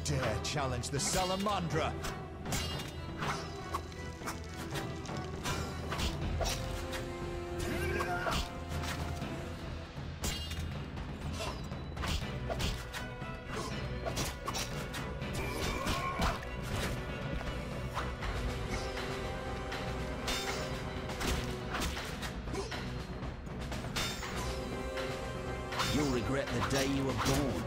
dare challenge the Salamandra? You'll regret the day you were born.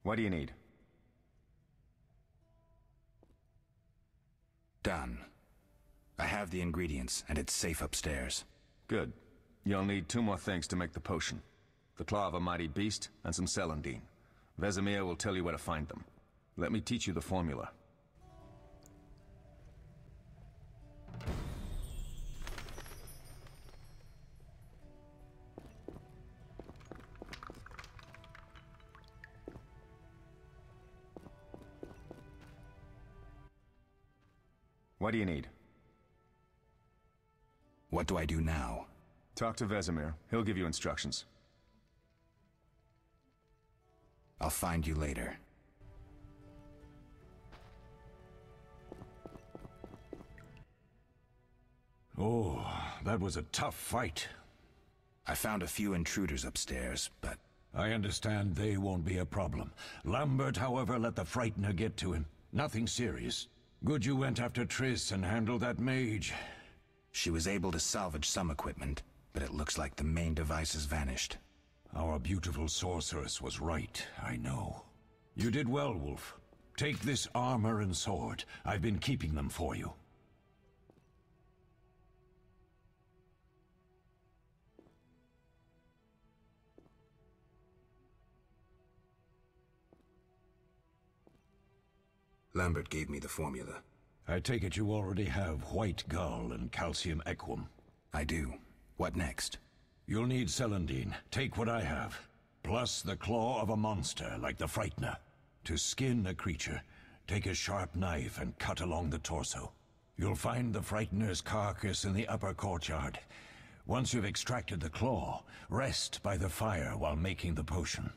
What do you need? Done. I have the ingredients, and it's safe upstairs. Good. You'll need 2 more things to make the potion. The claw of a mighty beast, and some celandine. Vesemir will tell you where to find them. Let me teach you the formula. What do you need? What do I do now? Talk to Vesemir. He'll give you instructions. I'll find you later. Oh, that was a tough fight. I found a few intruders upstairs, but... I understand they won't be a problem. Lambert, however, let the Frightener get to him. Nothing serious. Good you went after Triss and handled that mage. She was able to salvage some equipment, but it looks like the main device has vanished. Our beautiful sorceress was right, I know. You did well, Wolf. Take this armor and sword. I've been keeping them for you. Lambert gave me the formula. I take it you already have white gull and calcium equum. I do. What next? You'll need celandine. Take what I have. Plus the claw of a monster like the Frightener. To skin a creature, take a sharp knife and cut along the torso. You'll find the Frightener's carcass in the upper courtyard. Once you've extracted the claw, rest by the fire while making the potion.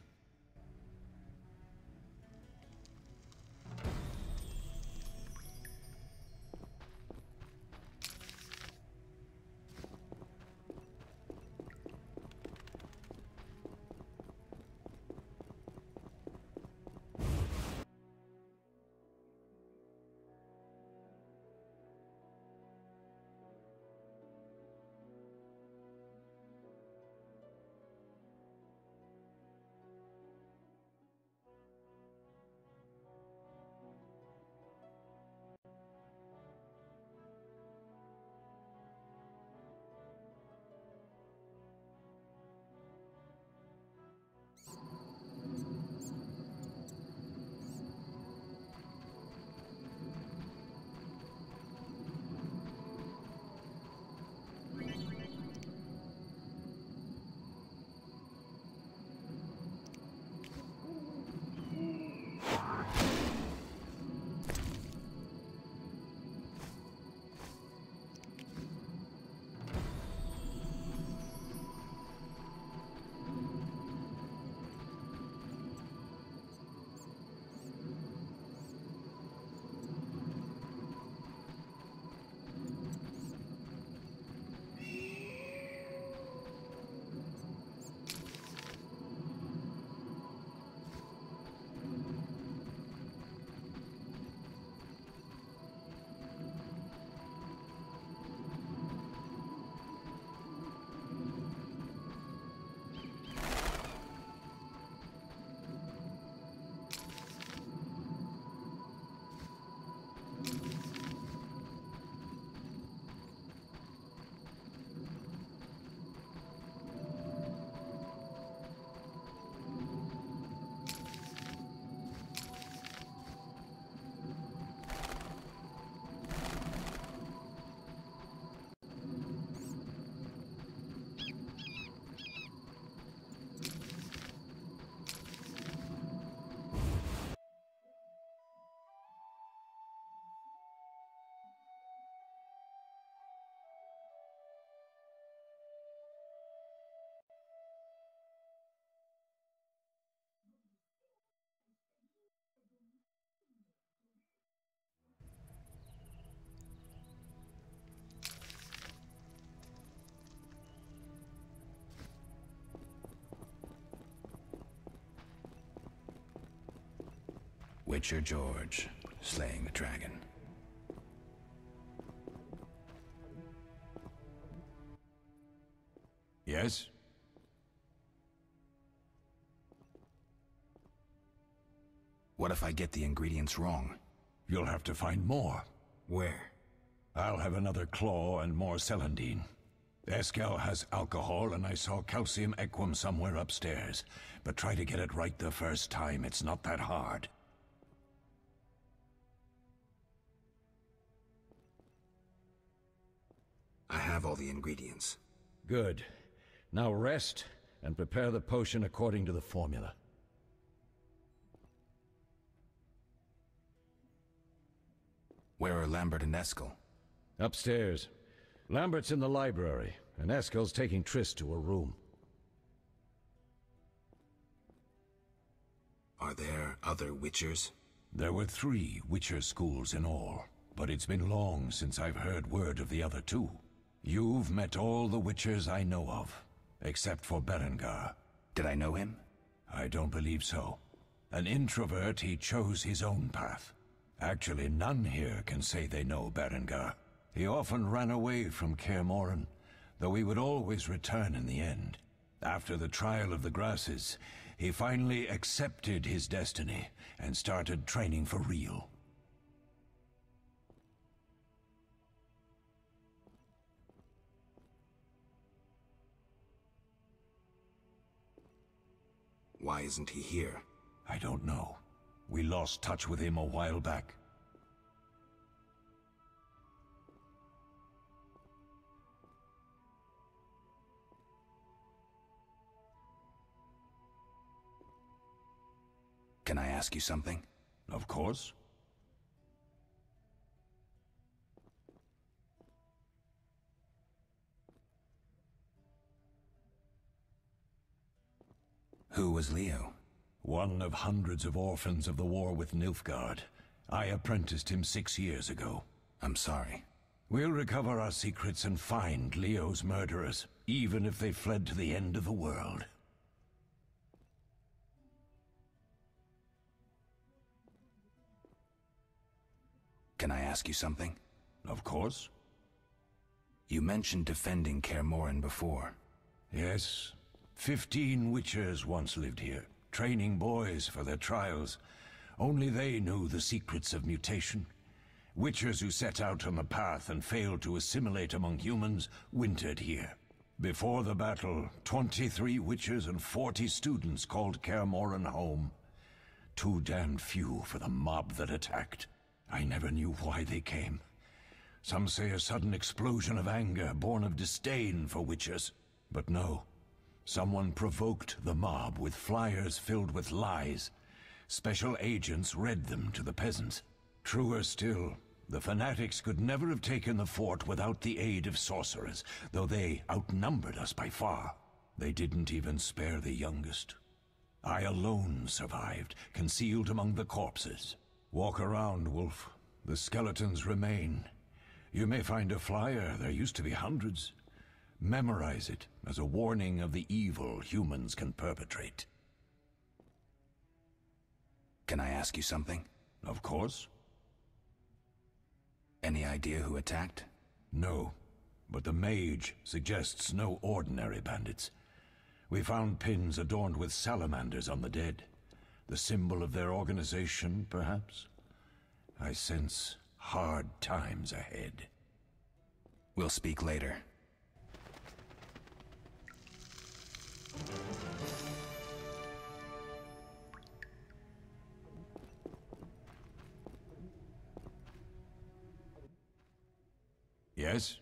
Witcher George, slaying the dragon. Yes? What if I get the ingredients wrong? You'll have to find more. Where? I'll have another claw and more celandine. Eskel has alcohol, and I saw calcium equum somewhere upstairs. But try to get it right the first time. It's not that hard. I have all the ingredients. Good. Now rest, and prepare the potion according to the formula. Where are Lambert and Eskel? Upstairs. Lambert's in the library, and Eskel's taking Triss to her room. Are there other Witchers? There were 3 Witcher schools in all, but it's been long since I've heard word of the other 2. You've met all the Witchers I know of, except for Berengar. Did I know him? I don't believe so. An introvert, he chose his own path. Actually, none here can say they know Berengar. He often ran away from Kaer Morhen, though he would always return in the end. After the trial of the grasses, he finally accepted his destiny and started training for real. Why isn't he here? I don't know. We lost touch with him a while back. Can I ask you something? Of course. Who was Leo? One of hundreds of orphans of the war with Nilfgaard. I apprenticed him 6 years ago. I'm sorry. We'll recover our secrets and find Leo's murderers, even if they fled to the end of the world. Can I ask you something? Of course. You mentioned defending Kaer Morhen before. Yes. 15 Witchers once lived here, training boys for their trials. Only they knew the secrets of mutation. Witchers who set out on the path and failed to assimilate among humans wintered here. Before the battle, 23 Witchers and 40 students called Kaer Morhen home. Too damned few for the mob that attacked. I never knew why they came. Some say a sudden explosion of anger born of disdain for Witchers. But no. Someone provoked the mob with flyers filled with lies. Special agents read them to the peasants. Truer still, the fanatics could never have taken the fort without the aid of sorcerers, though they outnumbered us by far. They didn't even spare the youngest. I alone survived, concealed among the corpses. Walk around, Wolf. The skeletons remain. You may find a flyer, there used to be hundreds. Memorize it as a warning of the evil humans can perpetrate. Can I ask you something? Of course. Any idea who attacked? No, but the mage suggests no ordinary bandits. We found pins adorned with salamanders on the dead. The symbol of their organization, perhaps? I sense hard times ahead. We'll speak later. Yes?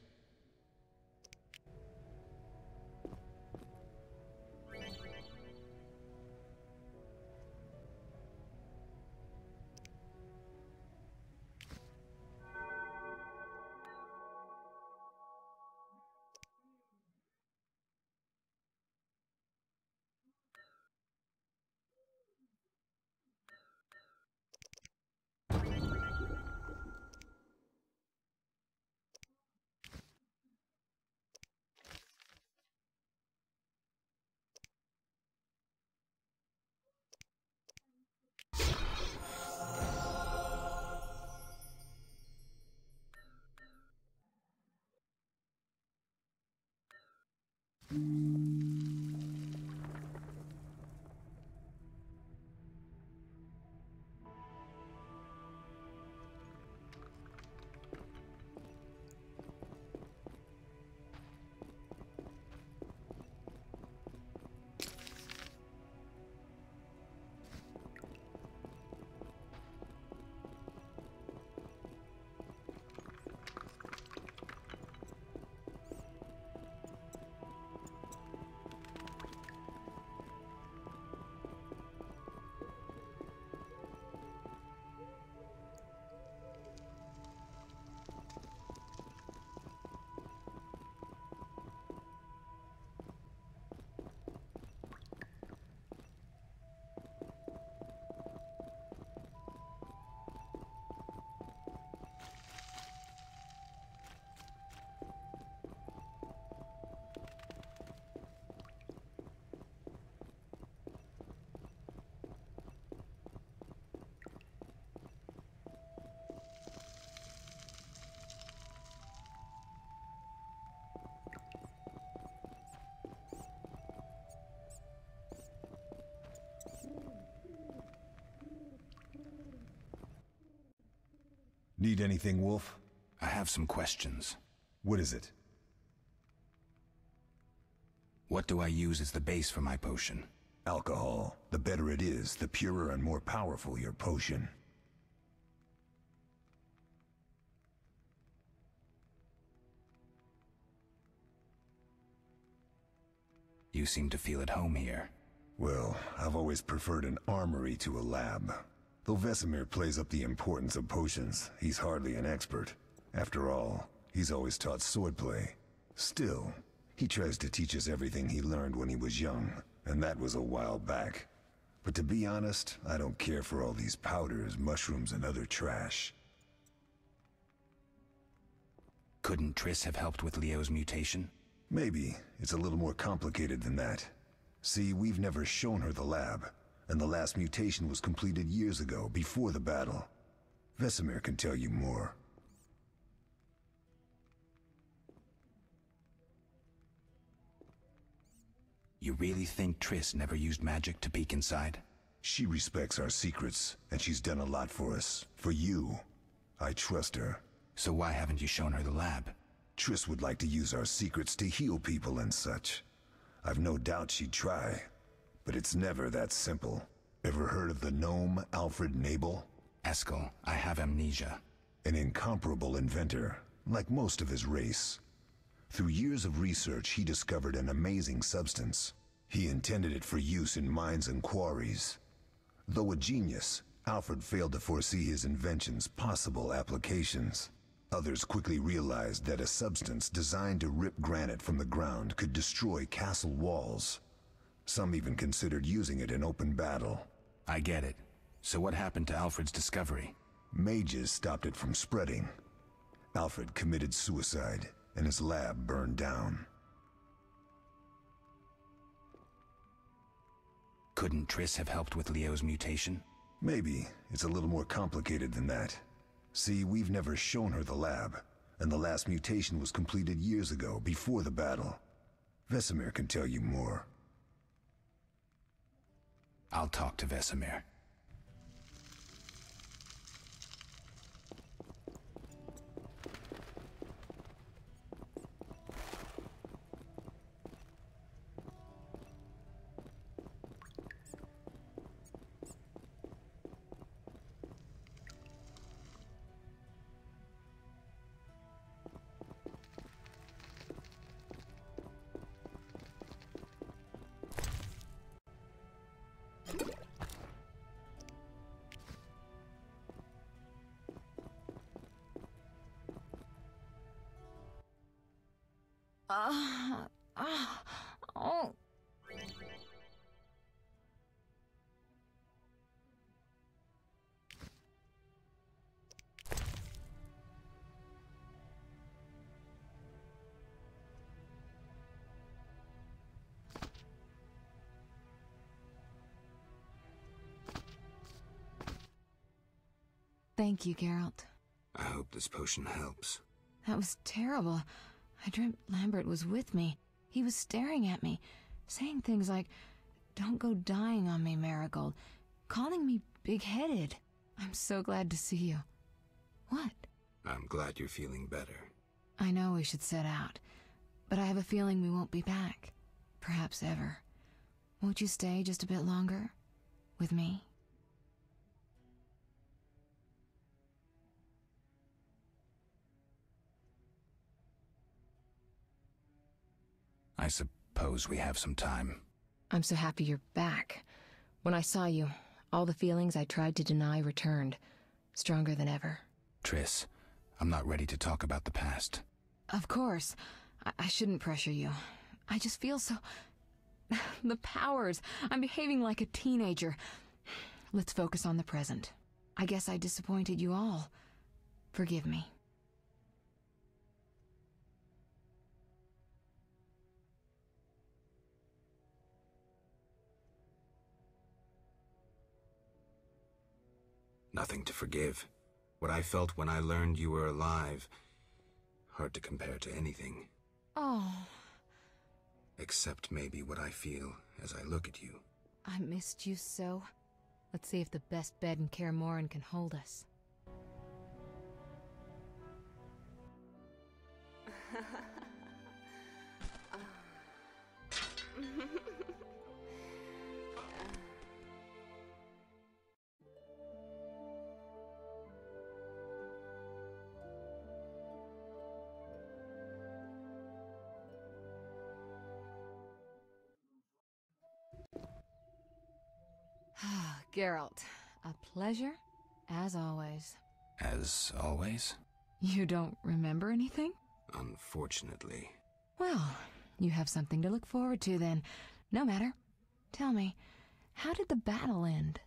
Need anything, Wolf? I have some questions. What is it? What do I use as the base for my potion? Alcohol. The better it is, the purer and more powerful your potion. You seem to feel at home here. Well, I've always preferred an armory to a lab. Though Vesemir plays up the importance of potions, he's hardly an expert. After all, he's always taught swordplay. Still, he tries to teach us everything he learned when he was young, and that was a while back. But to be honest, I don't care for all these powders, mushrooms, and other trash. Couldn't Triss have helped with Leo's mutation? Maybe. It's a little more complicated than that. See, we've never shown her the lab, and the last mutation was completed years ago, before the battle. Vesemir can tell you more. You really think Triss never used magic to peek inside? She respects our secrets, and she's done a lot for us. For you. I trust her. So why haven't you shown her the lab? Triss would like to use our secrets to heal people and such. I've no doubt she'd try, but it's never that simple. Ever heard of the gnome Alfred Nabel? Eskel, I have amnesia. An incomparable inventor, like most of his race. Through years of research, he discovered an amazing substance. He intended it for use in mines and quarries. Though a genius, Alfred failed to foresee his invention's possible applications. Others quickly realized that a substance designed to rip granite from the ground could destroy castle walls. Some even considered using it in open battle. I get it. So what happened to Alfred's discovery? Mages stopped it from spreading. Alfred committed suicide, and his lab burned down. Couldn't Triss have helped with Leo's mutation? Maybe. It's a little more complicated than that. See, we've never shown her the lab, and the last mutation was completed years ago, before the battle. Vesemir can tell you more. I'll talk to Vesemir. Oh. Thank you, Geralt. I hope this potion helps. That was terrible. I dreamt Lambert was with me. He was staring at me, saying things like, "Don't go dying on me, Marigold," calling me big-headed. I'm so glad to see you. What? I'm glad you're feeling better. I know we should set out, but I have a feeling we won't be back. Perhaps ever. Won't you stay just a bit longer? With me? I suppose we have some time. I'm so happy you're back. When I saw you, all the feelings I tried to deny returned, stronger than ever. Triss, I'm not ready to talk about the past. Of course. I shouldn't pressure you. I just feel so... The powers. I'm behaving like a teenager. Let's focus on the present. I guess I disappointed you all. Forgive me. Nothing to forgive. What I felt when I learned you were alive, hard to compare to anything. Oh. Except maybe what I feel as I look at you. I missed you so. Let's see if the best bed in Kaer Morhen can hold us. Geralt, a pleasure, as always. As always? You don't remember anything? Unfortunately. Well, you have something to look forward to then. No matter. Tell me, how did the battle end?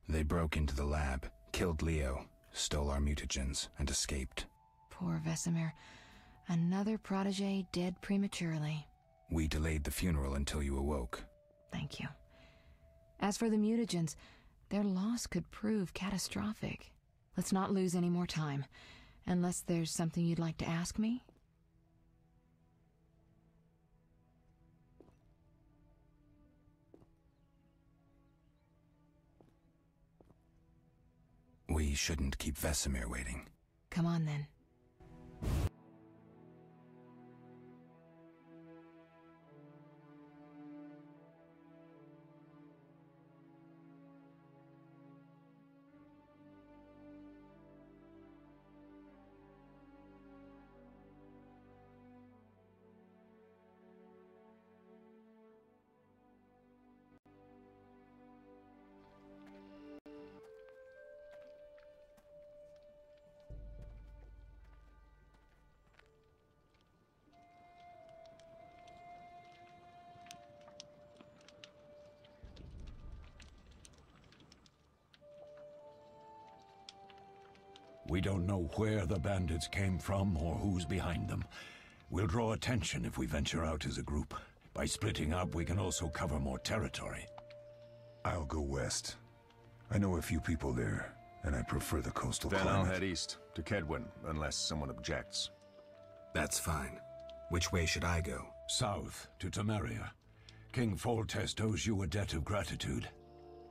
They broke into the lab, killed Leo, stole our mutagens, and escaped. Poor Vesemir. Another protege dead prematurely. We delayed the funeral until you awoke. Thank you. As for the mutagens, their loss could prove catastrophic. Let's not lose any more time. Unless there's something you'd like to ask me? We shouldn't keep Vesemir waiting. Come on then. We don't know where the bandits came from or who's behind them. We'll draw attention if we venture out as a group. By splitting up, we can also cover more territory. I'll go west. I know a few people there, and I prefer the coastal Then climate. I'll head east, to Kedwin, unless someone objects. That's fine. Which way should I go? South, to Temeria. King Foltest owes you a debt of gratitude.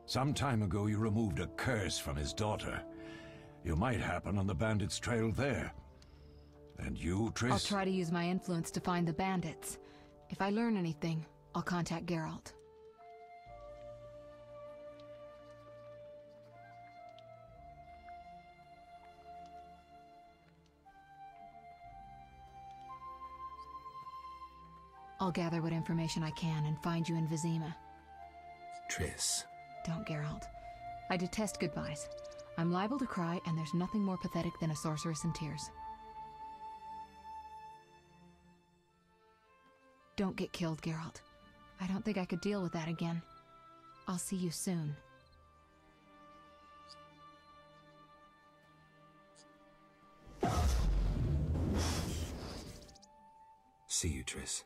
Some time ago you removed a curse from his daughter. You might happen on the bandits' trail there. And you, Triss? I'll try to use my influence to find the bandits. If I learn anything, I'll contact Geralt. I'll gather what information I can and find you in Vizima. Triss. Don't, Geralt. I detest goodbyes. I'm liable to cry, and there's nothing more pathetic than a sorceress in tears. Don't get killed, Geralt. I don't think I could deal with that again. I'll see you soon. See you, Triss.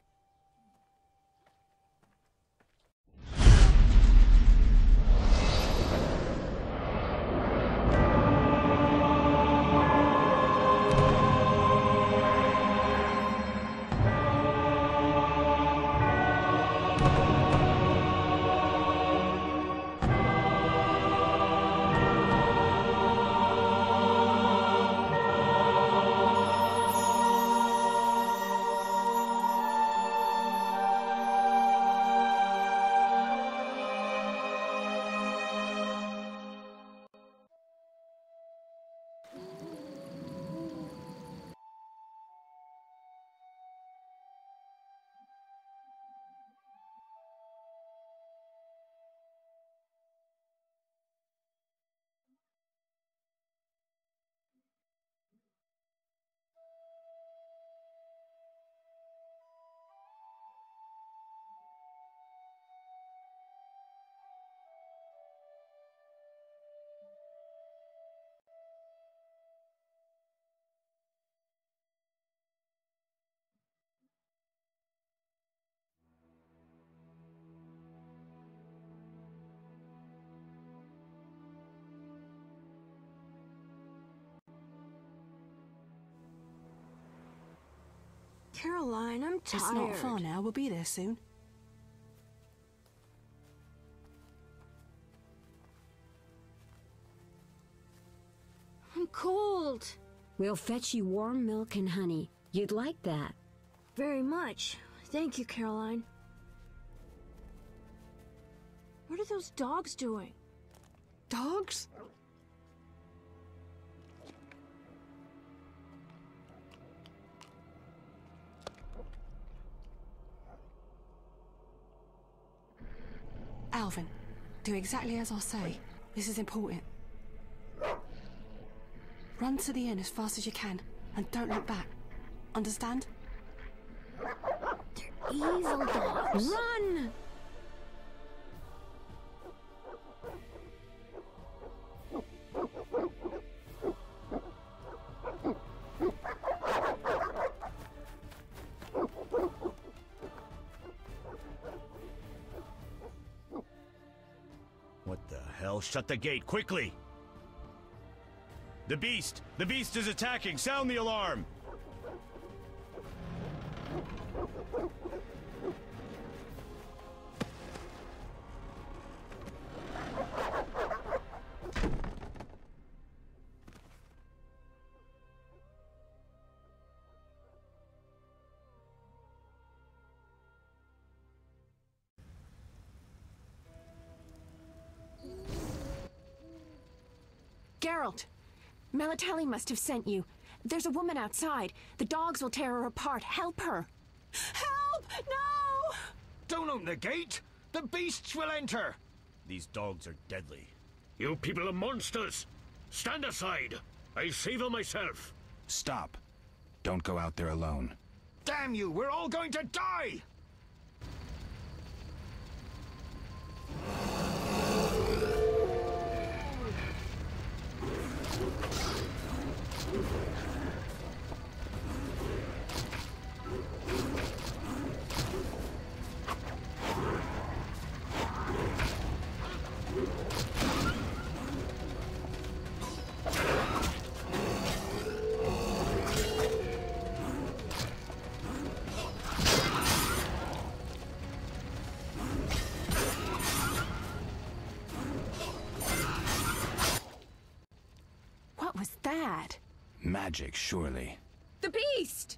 Caroline, I'm tired. It's not far now. We'll be there soon. I'm cold. We'll fetch you warm milk and honey. You'd like that. Very much. Thank you, Caroline. What are those dogs doing? Dogs? Alvin, do exactly as I say. This is important. Run to the inn as fast as you can, and don't look back. Understand? They're evil dogs. Run! What the hell? Shut the gate, quickly! The beast! The beast is attacking! Sound the alarm! Geralt! Melatelli must have sent you. There's a woman outside. The dogs will tear her apart. Help her! Help! No! Don't open the gate! The beasts will enter! These dogs are deadly. You people are monsters! Stand aside! I'll save her myself! Stop. Don't go out there alone. Damn you! We're all going to die! What was that? Magic, surely. The beast!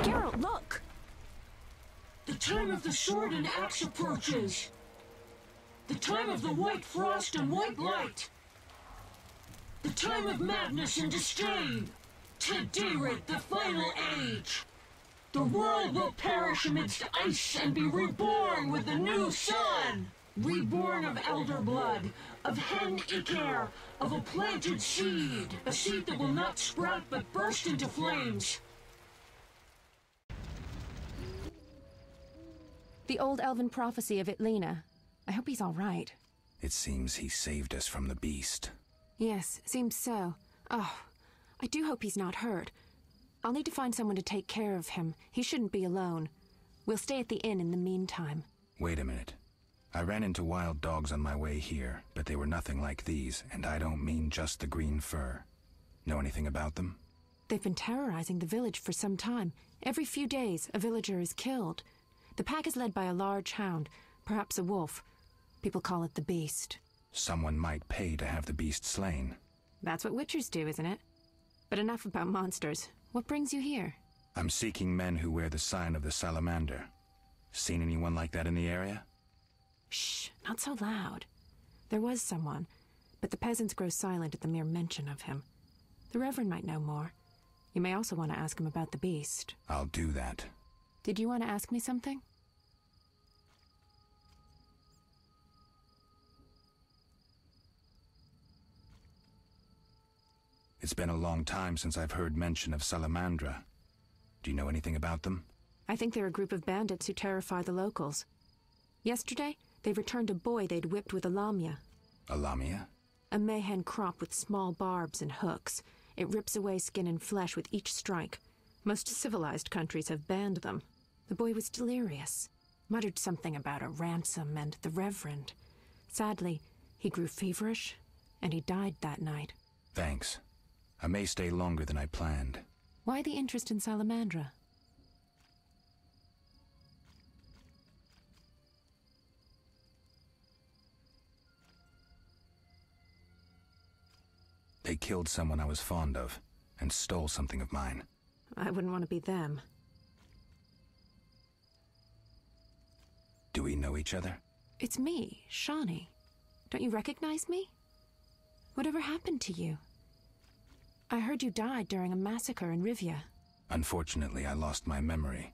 Geralt, look! The time of the sword and axe approaches. The time of the white frost and white light. The time of madness and disdain. Today, the final age. The world will perish amidst ice and be reborn with the new sun. Reborn of elder blood, of hen Icair, of a planted seed. A seed that will not sprout but burst into flames. The old elven prophecy of Itlena. I hope he's all right. It seems he saved us from the beast. Yes, seems so. Oh, I do hope he's not hurt. I'll need to find someone to take care of him. He shouldn't be alone. We'll stay at the inn in the meantime. Wait a minute. I ran into wild dogs on my way here, but they were nothing like these, and I don't mean just the green fur. Know anything about them? They've been terrorizing the village for some time. Every few days, a villager is killed. The pack is led by a large hound, perhaps a wolf. People call it the Beast. Someone might pay to have the beast slain. That's what Witchers do, isn't it? But enough about monsters. What brings you here? I'm seeking men who wear the sign of the salamander. Seen anyone like that in the area? Shh, not so loud. There was someone, but the peasants grow silent at the mere mention of him. The Reverend might know more. You may also want to ask him about the beast. I'll do that. Did you want to ask me something? It's been a long time since I've heard mention of Salamandra. Do you know anything about them? I think they're a group of bandits who terrify the locals. Yesterday, they returned a boy they'd whipped with a lamia. A lamia? A mayhen crop with small barbs and hooks. It rips away skin and flesh with each strike. Most civilized countries have banned them. The boy was delirious. Muttered something about a ransom and the Reverend. Sadly, he grew feverish, and he died that night. Thanks. I may stay longer than I planned. Why the interest in Salamandra? They killed someone I was fond of, and stole something of mine. I wouldn't want to be them. Do we know each other? It's me, Shawnee. Don't you recognize me? Whatever happened to you? I heard you died during a massacre in Rivia. Unfortunately, I lost my memory.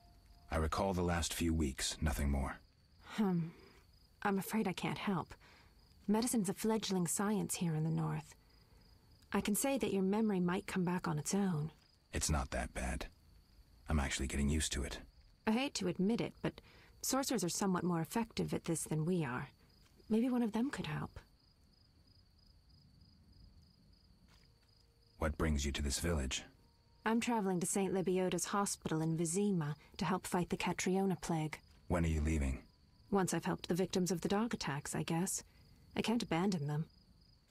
I recall the last few weeks, nothing more. I'm afraid I can't help. Medicine's a fledgling science here in the north. I can say that your memory might come back on its own. It's not that bad. I'm actually getting used to it. I hate to admit it, but sorcerers are somewhat more effective at this than we are. Maybe one of them could help. What brings you to this village? I'm traveling to St. Libioda's hospital in Vizima to help fight the Catriona plague. When are you leaving? Once I've helped the victims of the dog attacks, I guess. I can't abandon them.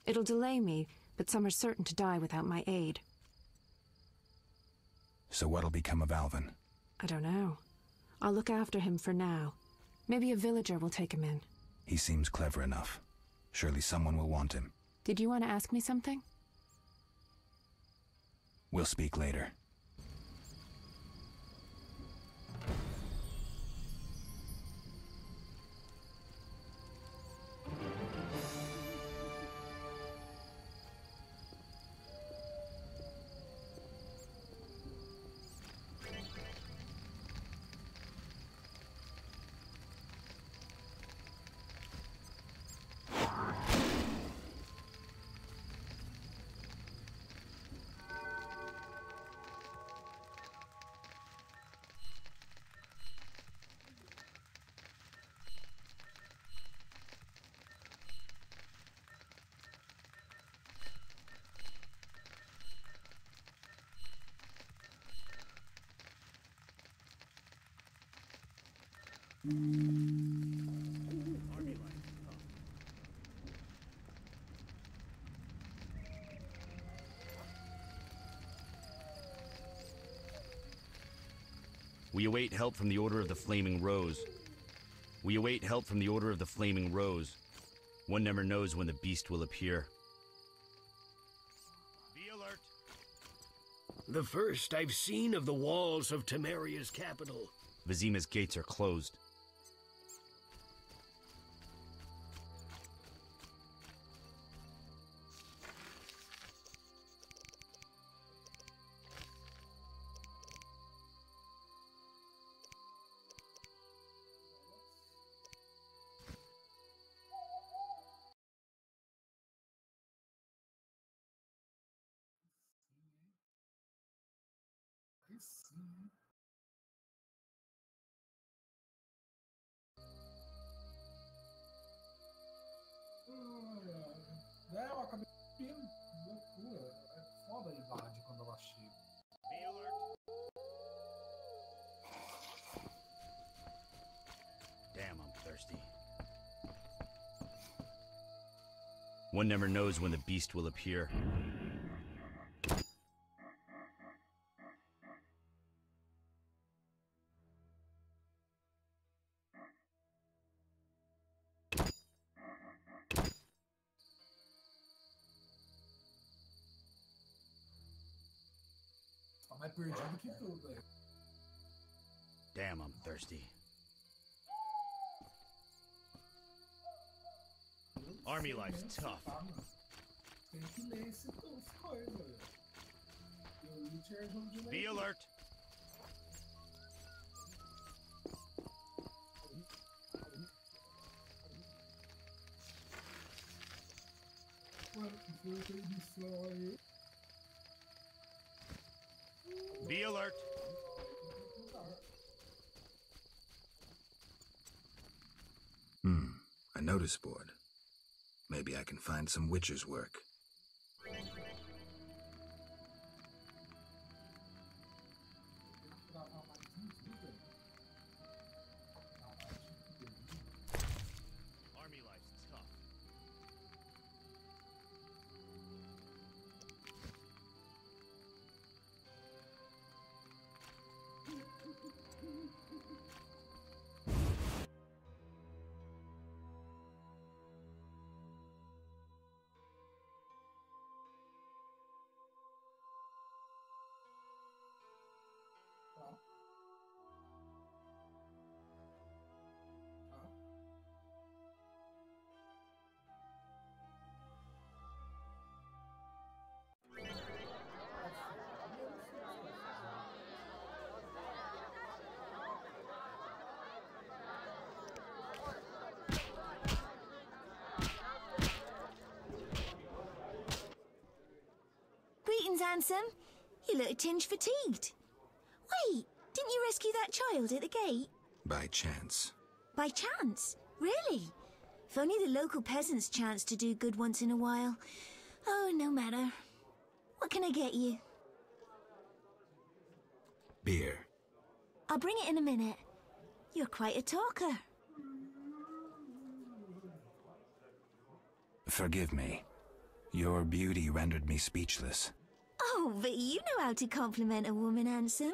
It'll delay me, but some are certain to die without my aid. So what'll become of Alvin? I don't know. I'll look after him for now. Maybe a villager will take him in. He seems clever enough. Surely someone will want him. Did you want to ask me something? We'll speak later. We await help from the Order of the Flaming Rose. We await help from the Order of the Flaming Rose. One never knows when the beast will appear. Be alert! The first I've seen of the walls of Temeria's capital. Vizima's gates are closed. É, eu acabei vendo. Loucura. É foda a idade quando ela chega. Damn, I'm thirsty. One never knows when the beast will appear. Tá mais perdido que tudo, velho. Damn, I'm thirsty. Army life's tough. Tem que ler essas coisas, velho. E o Witcher é jogo de ler. Be alert! Mano, que foi essa edição aí? Be alert! A notice board. Maybe I can find some Witcher's work. Army life's tough. handsome. You look a tinge fatigued. Wait, didn't you rescue that child at the gate? By chance. By chance? Really? If only the local peasants chanced to do good once in a while. Oh, no matter. What can I get you? Beer. I'll bring it in a minute. You're quite a talker. Forgive me. Your beauty rendered me speechless. Oh, but you know how to compliment a woman, handsome.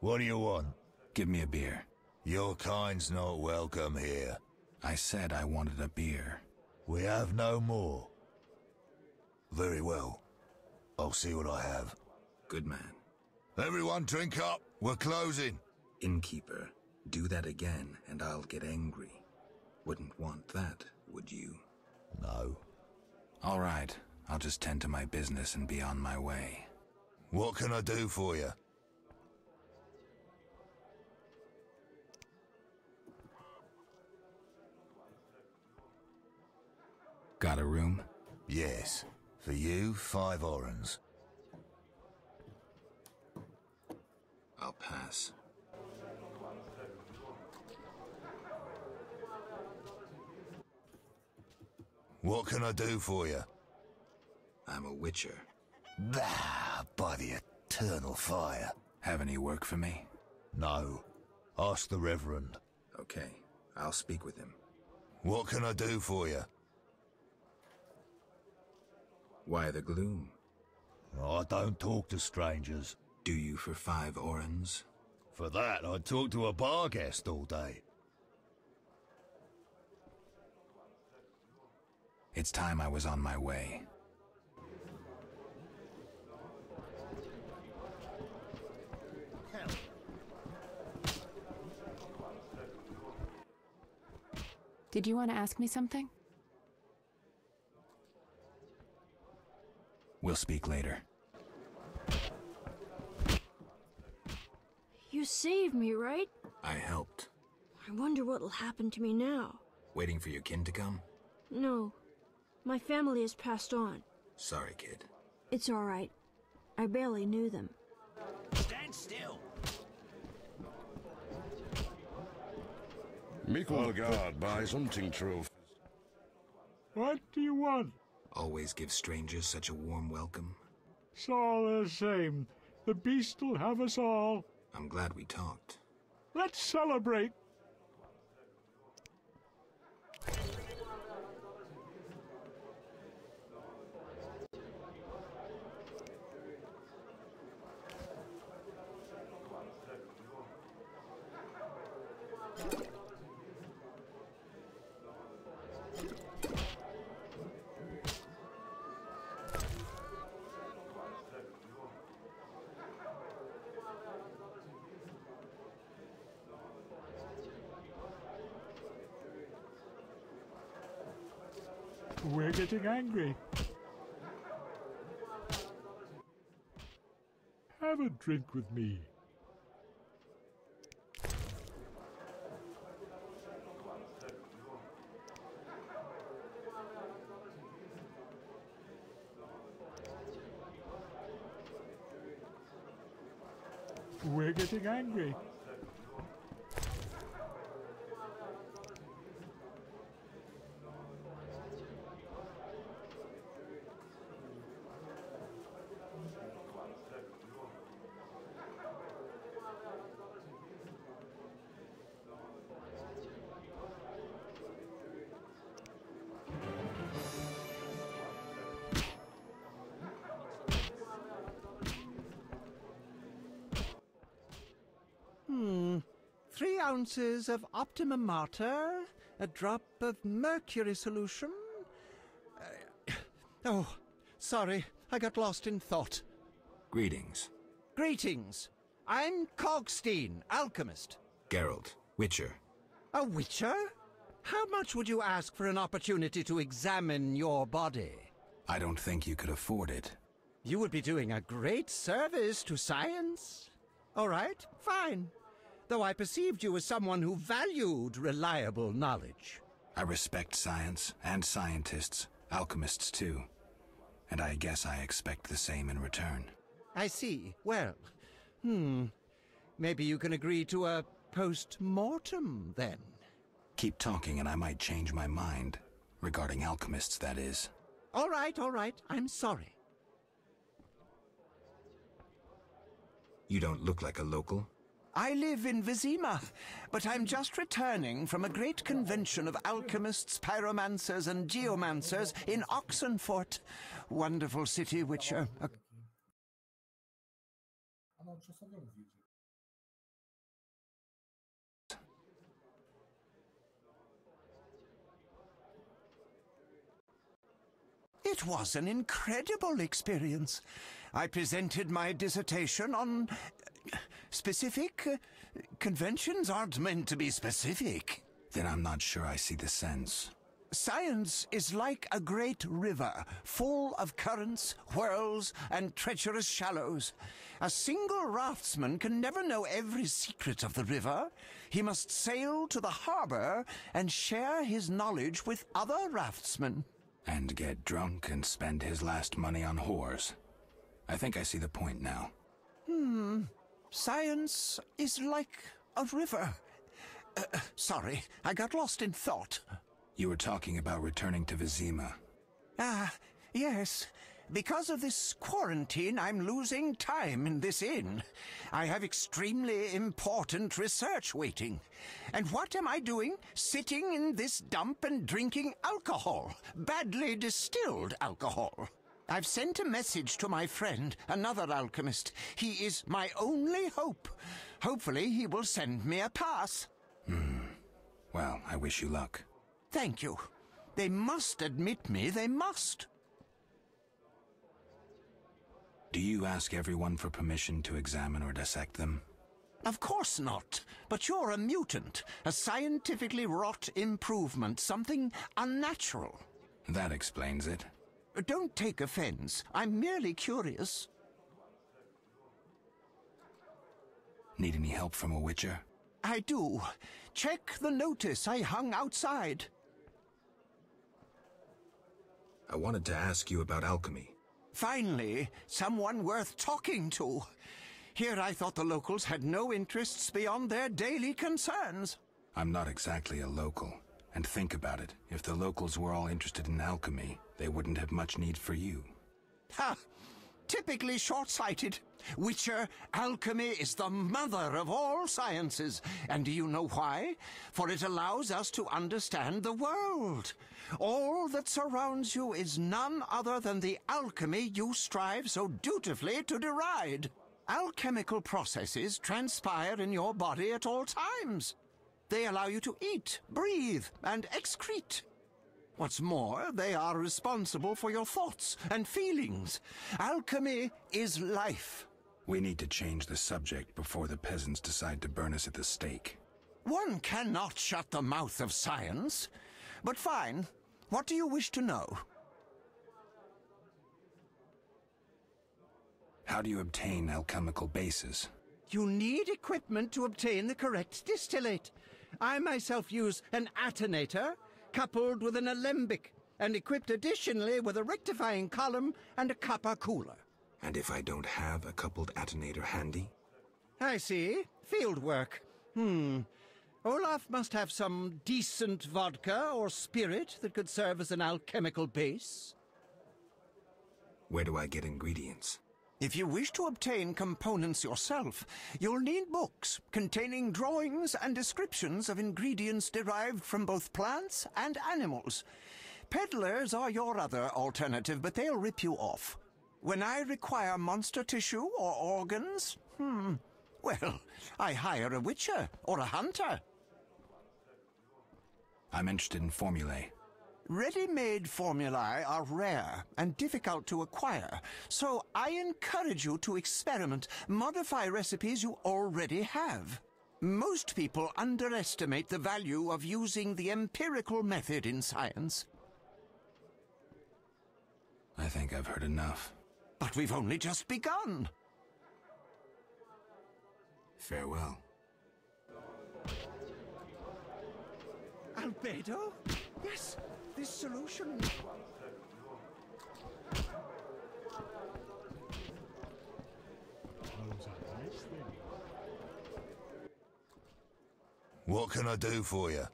What do you want? Give me a beer. Your kind's not welcome here. I said I wanted a beer. We have no more. Very well. I'll see what I have. Good man. Everyone drink up. We're closing. Innkeeper, do that again and I'll get angry. Wouldn't want that, would you? No. All right. I'll just tend to my business and be on my way. What can I do for you? Got a room? Yes. For you, 5 orens. I'll pass. What can I do for you? I'm a witcher. Ah, by the eternal fire. Have any work for me? No. Ask the Reverend. Okay, I'll speak with him. What can I do for you? Why the gloom? I don't talk to strangers. Do you for 5 orens? For that, I'd talk to a bar guest all day. It's time I was on my way. Did you want to ask me something? We'll speak later. You saved me, right? I helped. I wonder what'll happen to me now. Waiting for your kin to come? No. My family has passed on. Sorry, kid. It's all right. I barely knew them. Stand still. Mickle the guard buys hunting trophies. What do you want? Always give strangers such a warm welcome. It's all the same. The beast will have us all. I'm glad we talked. Let's celebrate. We're getting angry. Have a drink with me. We're getting angry. Three ounces of Optimum Mater, A drop of mercury solution? Oh, sorry, I got lost in thought. Greetings. Greetings. I'm Cogstein, alchemist. Geralt, Witcher. A Witcher? How much would you ask for an opportunity to examine your body? I don't think you could afford it. You would be doing a great service to science. All right, fine. Though I perceived you as someone who valued reliable knowledge. I respect science, and scientists, alchemists too. And I guess I expect the same in return. I see. Well, maybe you can agree to a post-mortem, then. Keep talking and I might change my mind. Regarding alchemists, that is. All right, I'm sorry. You don't look like a local. I live in Vizima, but I'm just returning from a great convention of alchemists, pyromancers, and geomancers in Oxenfurt. Wonderful city, Witcher. It was an incredible experience. I presented my dissertation on specific. Conventions aren't meant to be specific. Then I'm not sure I see the sense. Science is like a great river, full of currents, whirls, and treacherous shallows. A single raftsman can never know every secret of the river. He must sail to the harbor and share his knowledge with other raftsmen. And get drunk and spend his last money on whores. I think I see the point now. Science is like a river. Sorry, I got lost in thought. You were talking about returning to Vizima. Yes. Because of this quarantine, I'm losing time in this inn. I have extremely important research waiting. And what am I doing? Sitting in this dump and drinking alcohol. Badly distilled alcohol. I've sent a message to my friend, another alchemist. He is my only hope. Hopefully he will send me a pass. Well, I wish you luck. Thank you. They must admit me, they must. Do you ask everyone for permission to examine or dissect them? Of course not. But you're a mutant. A scientifically wrought improvement. Something unnatural. That explains it. Don't take offense. I'm merely curious. Need any help from a Witcher? I do. Check the notice I hung outside. I wanted to ask you about alchemy. Finally, someone worth talking to. Here I thought the locals had no interests beyond their daily concerns. I'm not exactly a local. And think about it. If the locals were all interested in alchemy, they wouldn't have much need for you. Ha! Typically short-sighted. Witcher, alchemy is the mother of all sciences. And do you know why? For it allows us to understand the world. All that surrounds you is none other than the alchemy you strive so dutifully to deride. Alchemical processes transpire in your body at all times. They allow you to eat, breathe, and excrete. What's more, they are responsible for your thoughts and feelings. Alchemy is life. We need to change the subject before the peasants decide to burn us at the stake. One cannot shut the mouth of science. But fine. What do you wish to know? How do you obtain alchemical bases? You need equipment to obtain the correct distillate. I myself use an attenator, coupled with an alembic, and equipped additionally with a rectifying column and a copper cooler. And if I don't have a coupled attenator handy? I see. Field work. Olaf must have some decent vodka or spirit that could serve as an alchemical base. Where do I get ingredients? If you wish to obtain components yourself, you'll need books containing drawings and descriptions of ingredients derived from both plants and animals. Peddlers are your other alternative, but they'll rip you off. When I require monster tissue or organs, well, I hire a witcher or a hunter. I'm interested in formulae. Ready-made formulae are rare and difficult to acquire, so I encourage you to experiment, modify recipes you already have. Most people underestimate the value of using the empirical method in science. I think I've heard enough. But we've only just begun. Farewell. Albedo? Yes, this solution... What can I do for you?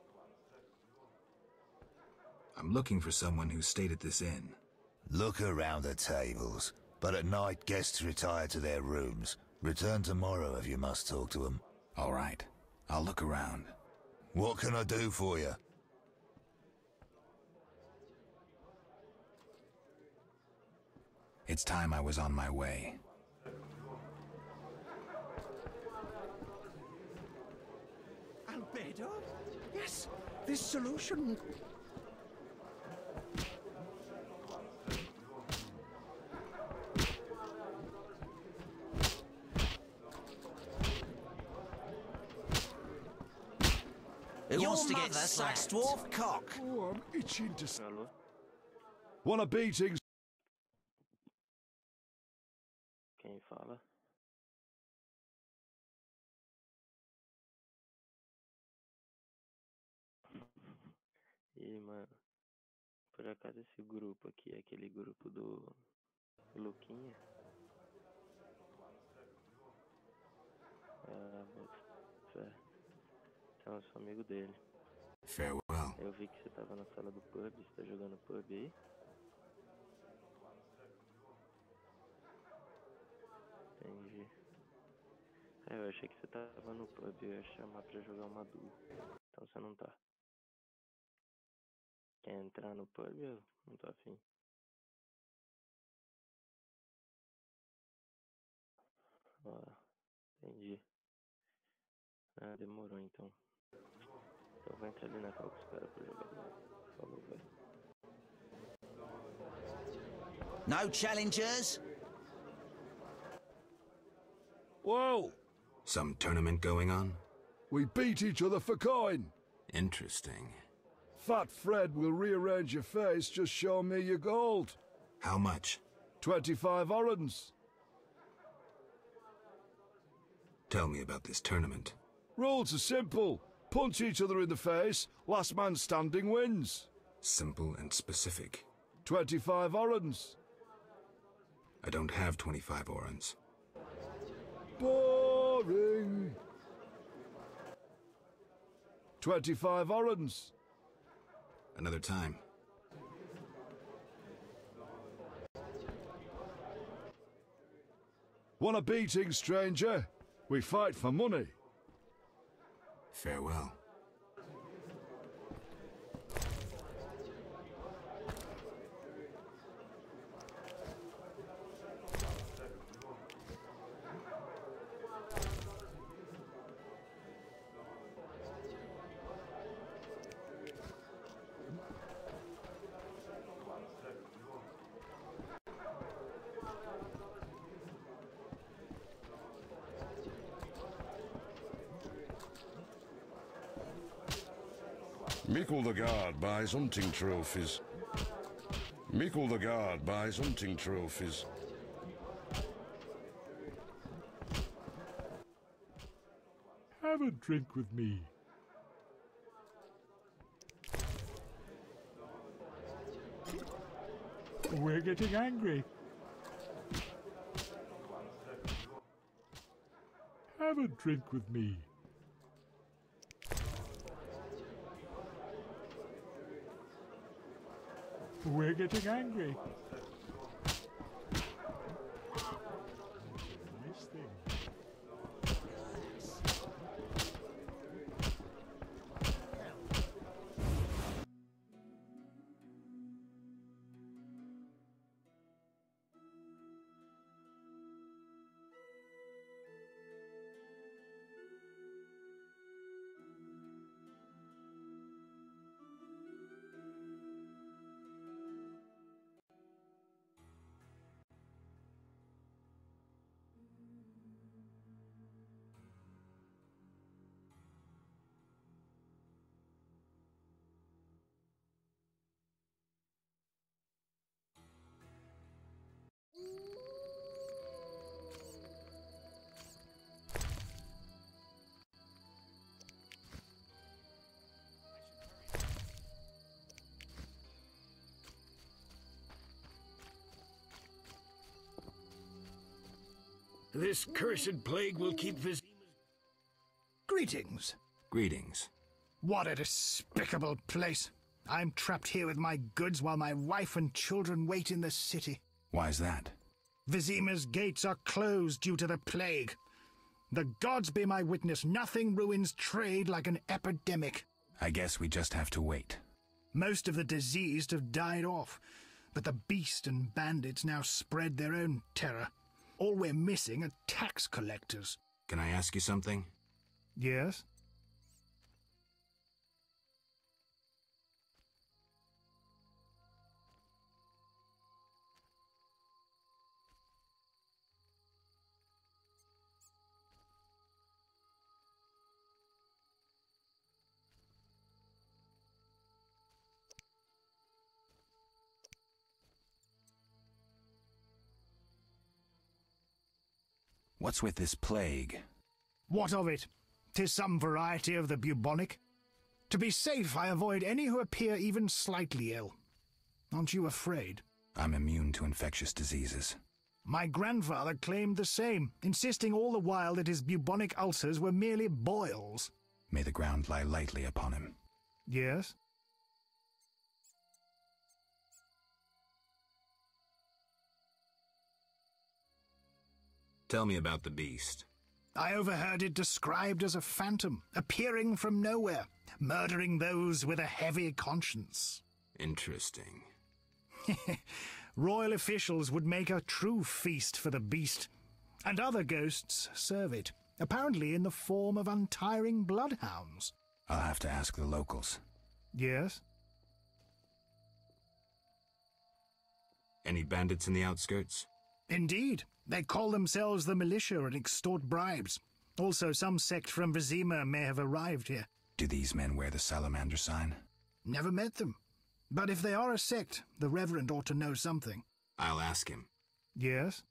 I'm looking for someone who stayed at this inn. Look around the tables, but at night guests retire to their rooms. Return tomorrow if you must talk to them. All right, I'll look around. What can I do for you? It's time I was on my way. Albedo? Yes, this solution... Who wants to get sacked, dwarf cock? Oh, I'm itching to... Want a beating? Quem fala? E, mano, por acaso esse grupo aqui é aquele grupo do Luquinha? Ah, bota fé. Então eu sou amigo dele. Farewell. Eu vi que você tava na sala do pub, você tá jogando pub aí? Entendi. Eu achei que você tava no pub, eu ia chamar pra jogar uma duo. Então você não tá. Quer entrar no pub? Eu não tô afim. Ó, entendi. Ah, demorou então. Então eu vou entrar ali na cal com os caras pra jogar bola. Falou, velho. No challengers? Whoa! Some tournament going on? We beat each other for coin. Interesting. Fat Fred will rearrange your face, just show me your gold. How much? 25 orens. Tell me about this tournament. Rules are simple. Punch each other in the face, last man standing wins. Simple and specific. 25 orens. I don't have 25 orens. Boring. 25 orens. Another time. Want a beating, stranger? We fight for money. Farewell. Mickle the Guard buys hunting trophies. Mickle the Guard buys hunting trophies. Have a drink with me. We're getting angry. Have a drink with me. We're getting angry. Nice thing. This cursed plague will keep Greetings. Greetings. What a despicable place. I'm trapped here with my goods while my wife and children wait in the city. Why's that? Vizima's gates are closed due to the plague. The gods be my witness, nothing ruins trade like an epidemic. I guess we just have to wait. Most of the diseased have died off, but the beast and bandits now spread their own terror. All we're missing are tax collectors. Can I ask you something? Yes? What's with this plague? What of it? 'Tis some variety of the bubonic. To be safe, I avoid any who appear even slightly ill. Aren't you afraid? I'm immune to infectious diseases. My grandfather claimed the same, insisting all the while that his bubonic ulcers were merely boils. May the ground lie lightly upon him. Yes? Tell me about the beast. I overheard it described as a phantom, appearing from nowhere, murdering those with a heavy conscience. Interesting. Royal officials would make a true feast for the beast, and other ghosts serve it, apparently in the form of untiring bloodhounds. I'll have to ask the locals. Yes? Any bandits in the outskirts? Indeed. They call themselves the militia and extort bribes. Also, some sect from Vizima may have arrived here. Do these men wear the salamander sign? Never met them. But if they are a sect, the Reverend ought to know something. I'll ask him. Yes?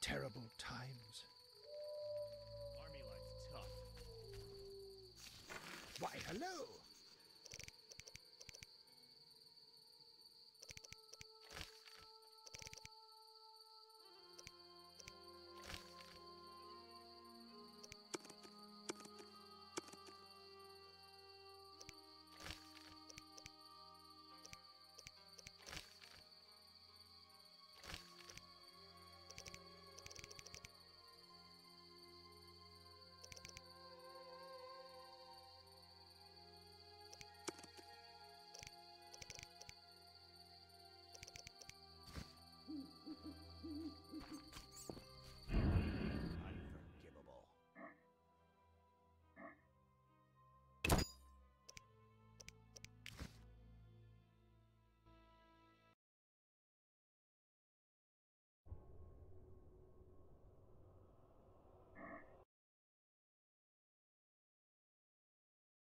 Terrible times. Army life's tough. Why, hello.